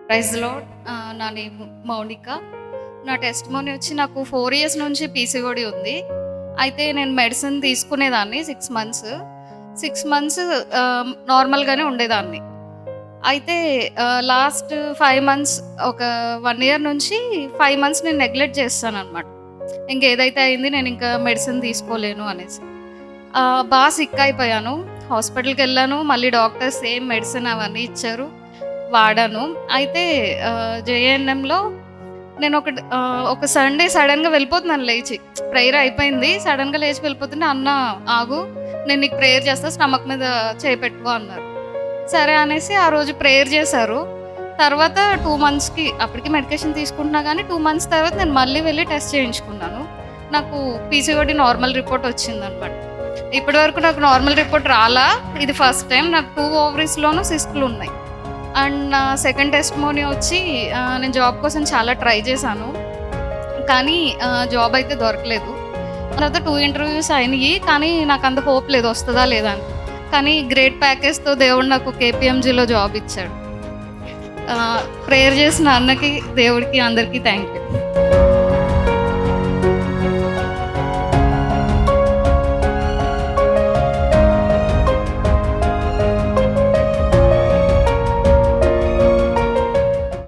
Praise lord. నా name Mounika. నా testimony వచ్చి నాకు 4 ఇయర్స్ నుంచి పీసీఓడీ ఉంది. అయితే నేను మెడిసిన్ తీసుకునేదాన్ని 6 మంత్స్. 6 మంత్స్ నార్మల్‌గానే ఉండేదాన్ని. అయితే లాస్ట్ 5 మంత్స్ ఒక 1 ఇయర్ నుంచి 5 మంత్స్ నేను నెగ్లెక్ట్ చేస్తాననమాట. ఇంకేదైతే అయింది నేనింకా మెడిసిన్ తీసుకోలేను అనేసి. సిక్ అయిపోయాను. హాస్పిటల్‌కెళ్ళాను. మళ్ళీ డాక్టర్ సేమ్ మెడిసిన్ అవన్నీ ఇచ్చారు. వాడాను. అయితే జేఎన్ఎంలో ఒక సండే సడెన్‌గా వెళ్ళిపోతున్నాను లేచి. ప్రేయర్ అయిపోయింది. సడెన్‌గా లేచి వెళ్ళిపోతుంటే, "అన్న ఆగు, నేను నీకు ప్రేయర్ చేస్తా, స్టమక్ మీద చేయి పెట్టుకో" అన్నారు. సరే అనేసి ఆ రోజు ప్రేయర్ చేశారు. తర్వాత 2 మంత్స్‌కి అప్పటికి మెడికేషన్ తీసుకుంటున్నా గానీ 2 మంత్స్ తర్వాత నేను మళ్ళీ వెళ్లి టెస్ట్ చేయించుకున్నాను. నాకు పీసీఓడీ నార్మల్ రిపోర్ట్ వచ్చిందనమాట. ఇప్పటివరకు నాకు నార్మల్ రిపోర్ట్ రాలా. ఇది ఫస్ట్ టైమ్. నాకు 2 ఓవరీస్‌లోనూ సిస్ట్‌లున్నాయి. అండ్ నా సెకండ్ టెస్టిమోనీ వచ్చి నేను జాబ్ కోసం చాలా ట్రై చేశాను. కానీ జాబ్ అయితే దొరకలేదు. తర్వాత 2 ఇంటర్వ్యూస్ అయినియి. కానీ నాకంత హోప్ లేదు వస్తదా లేదా అని. కానీ గ్రేట్ ప్యాకేజ్‌తో దేవుడు నాకు కేపీఎంజీలో జాబ్ ఇచ్చాడు. ప్రేయర్ చేసిన అన్నకి, దేవుడికి అందరికీ థ్యాంక్ యూ.